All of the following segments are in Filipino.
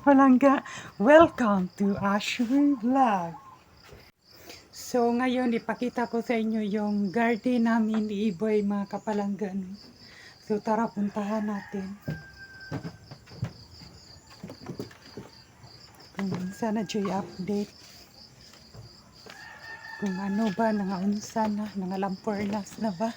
kapalangga. Welcome to Ashley Vlog. So ngayon ipakita ko sa inyo yung garden namin ni Iboy mga kapalangga. So tara puntahan natin. Kung sana joy update. Kung ano ba, nangaunsa na, nangalampornas na ba.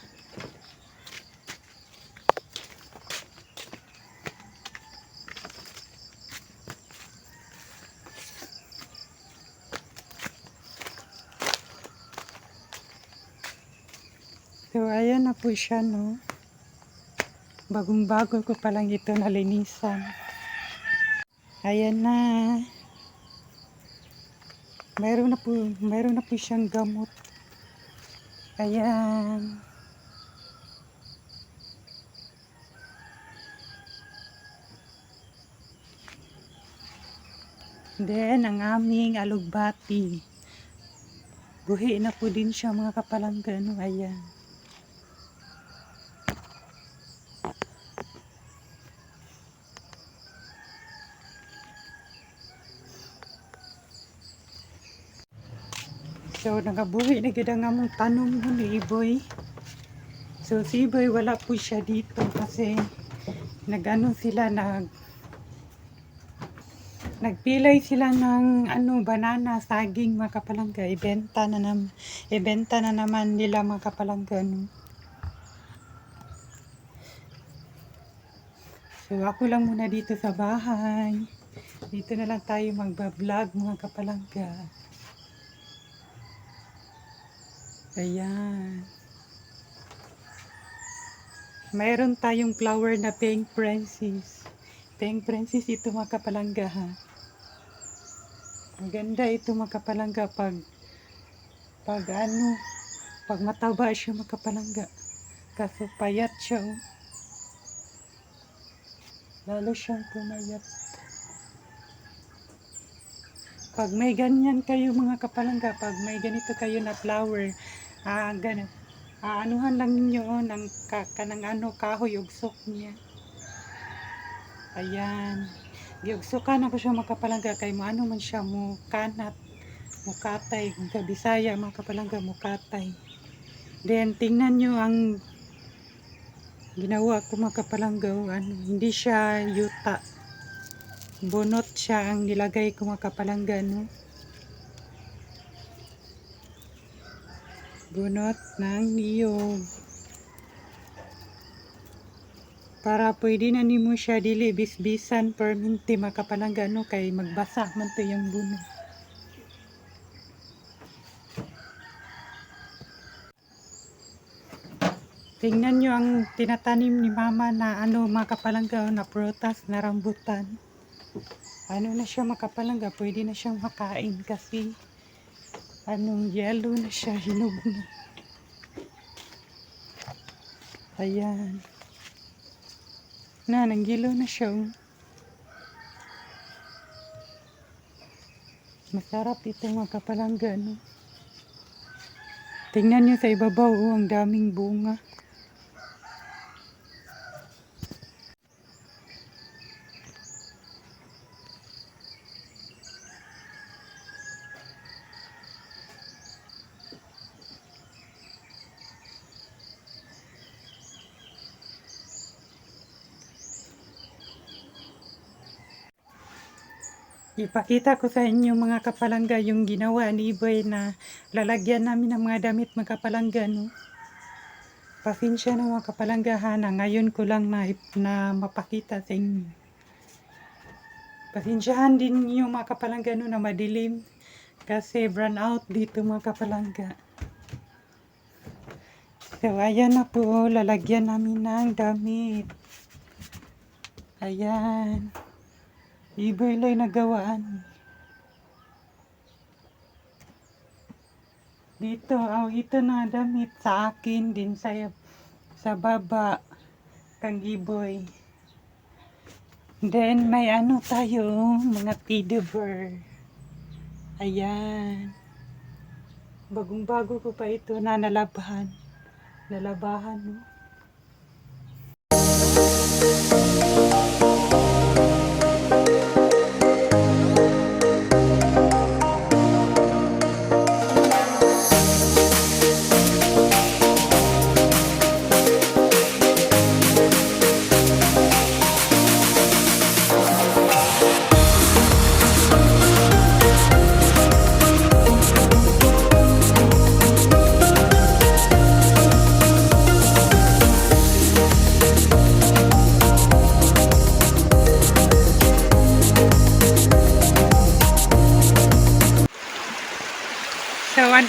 So, ayan na po siya, no. Bagong-bago ko pa lang ito nalinisan. Ayan na. Mayroon na po siyang gamot. Ayan. Then, ang aming alugbati. Buhi na po din siya mga kapalangga, no. Ayan. So, nagabuhi na gid ang among tanom mo ni Iboy. So, si Iboy wala po siya dito kasi nagano sila, nagpilay sila ng banana, saging mga kapalangga. Ibenta na naman nila mga kapalangga, no? So, ako lang muna dito sa bahay. Dito na lang tayo magbablog mga kapalangga. Ayan. Mayroon tayong flower na pink princess. Pink princess ito mga kapalangga, ha. Ang ganda ito mga kapalangga pag mataba siya mga kapalangga. Kaso payat siya, oh. Lalo siyang pumayat. Pag may ganyan kayo mga kapalangga, pag may ganito kayo na flower, anuhan lang ninyo ng kahoy ugsok niya. Ayan. Giugsokan ako siya mga kapalangga kay moano man siya mo kanat, mo katay, kung kabisaya mga kapalangga mo katay. Then tingnan nyo ang ginawa ko mga kapalangga, hindi siya yuta. Bunot siya ang nilagay ko mga kapalangga, no. Bunot ng niyog. Para pwede na nimo siya dili bisbisan perminti mga kapalangga, no, kay magbasa man to yung bunot. Tingnan nyo ang tinatanim ni mama na mga kapalangga, na prutas, na rambutan. Na siya mga kapalangga, pwede na siyang makain kasi yellow na siya, hinog na. Ayan. Nanggilo na siya, oh. Masarap ito mga kapalangga, no. Tingnan nyo sa ibabaw, oh, ang daming bunga. Ipakita ko sa inyo mga kapalangga yung ginawa ni Iboy na lalagyan namin ng mga damit mga kapalangga, no. Pasensya na mga kapalangga, ha, na ngayon ko lang na mapakita sa inyo. Pasensyahan din niyo mga kapalangga, no, na madilim kasi brown out dito mga kapalangga. So ayan na po, lalagyan namin ng damit. Ayan. Iboy lang nagawaan. Dito, ito na damit sa akin din sa baba kang Iboy. Then may tayo, mga teddy bear. Ayan. Bagong-bago ko pa ito na nalabahan, no.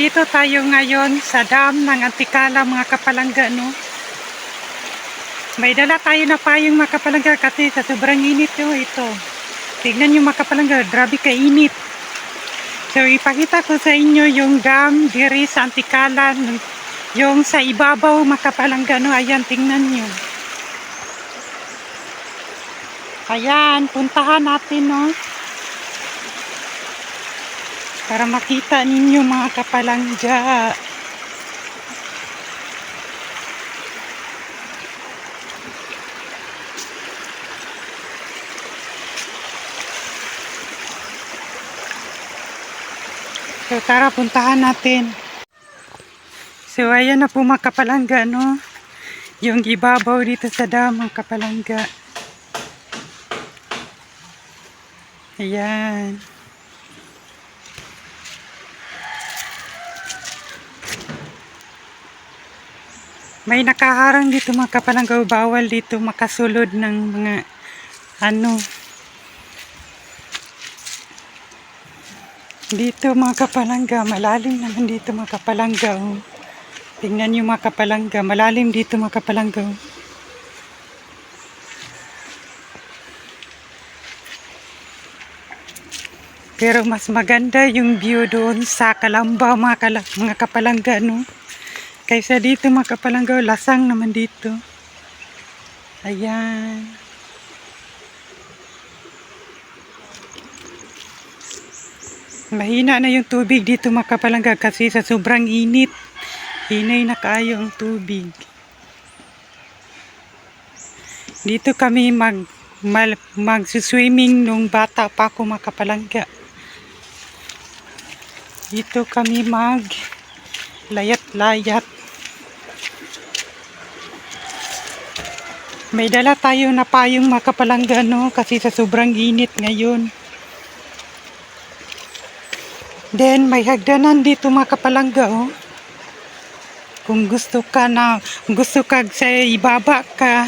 nandito tayo ngayon sa dam ng Antikala mga kapalangga, no? May dala tayo na payong mga kapalangga kasi sa sobrang init ito. Tignan nyo mga kapalangga, grabe kainit. So ipakita ko sa inyo yung dam diri sa Antikala, yung sa ibabaw mga kapalangga, no? Ayan, tingnan nyo. Ayan, puntahan natin, no? Para makita ninyo mga kapalangga. So tara, puntahan natin. So ayan na po mga kapalangga, no? Yung ibabaw dito sa dam mga kapalangga. Ayan. May nakaharang dito mga kapalangga, bawal dito makasulod ng mga dito mga kapalangga, malalim naman dito mga kapalangga, oh. Tingnan nyo mga kapalangga, malalim dito mga kapalangga, oh. Pero mas maganda yung view doon sa Calamba mga kapalangga, no? Kaysa dito mga kapalangga, lasang naman dito. Ayan. Mahina na yung tubig dito mga kapalangga kasi sa sobrang init. Hinay na kayo ang tubig. Dito kami mag-swimming nung bata pa ako mga kapalangga. Dito kami layat-layat. May dala tayo na payong mga kapalangga, no? Kasi sa sobrang init ngayon. Then may hagdanan dito mga kapalangga, oh. Kung gusto ka sa ibaba ka,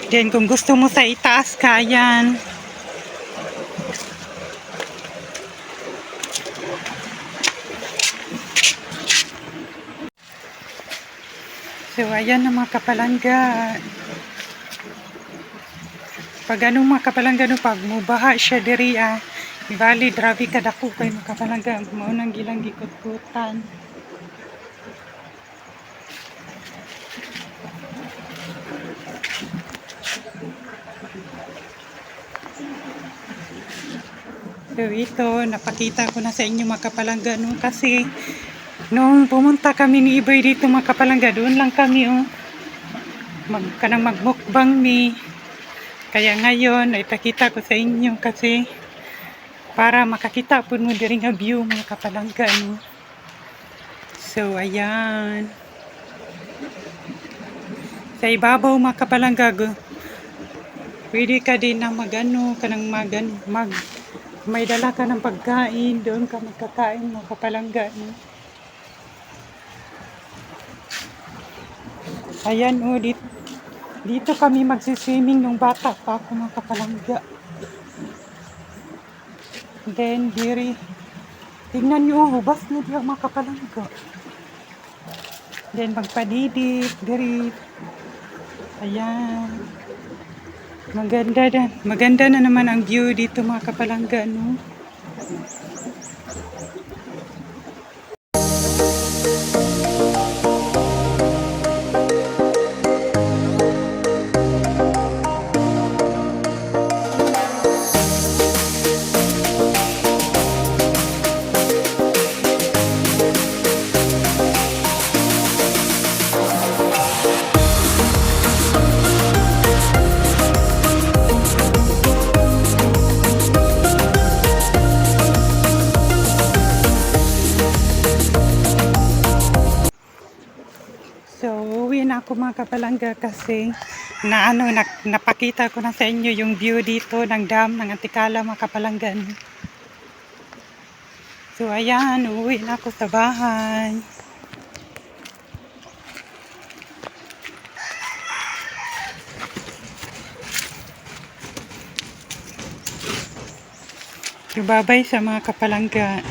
then kung gusto mo sa itaas ka, yan. So ayan na mga kapalangga. Pag mga kapalangga, no, pag mubaha siya diri, bali grabe kadako kay mga kapalangga, maunang gilang gikot-kutan. So ito, napakita ko na sa inyo mga kapalangga, no, kasi nung pumunta kami ni Iboy dito mga kapalangga, doon lang kami, oh, magmukbang ni. Kaya ngayon ay pakita ko sa inyo kasi para makakita po mo diri nga view mga kapalangga, no? So ayan, sa ibabaw mga kapalangga, pwede ka din na may dala ka ng pagkain, doon ka magkakain mga kapalangga, no? Ayan, oh, dito kami magsiswimming nung bata pa ako mga kapalangga. Then diri, tingnan nyo, hubas na diya mga kapalangga. Then magpadidit diri. Ayan, maganda na naman ang view dito mga kapalangga, no? So, uwi na ako mga kapalangga kasi napakita ko na sa inyo yung view dito ng dam ng Antikala mga kapalangga. So, ayan, uwi na ako sa bahay. So, bye-bye sa mga kapalangga.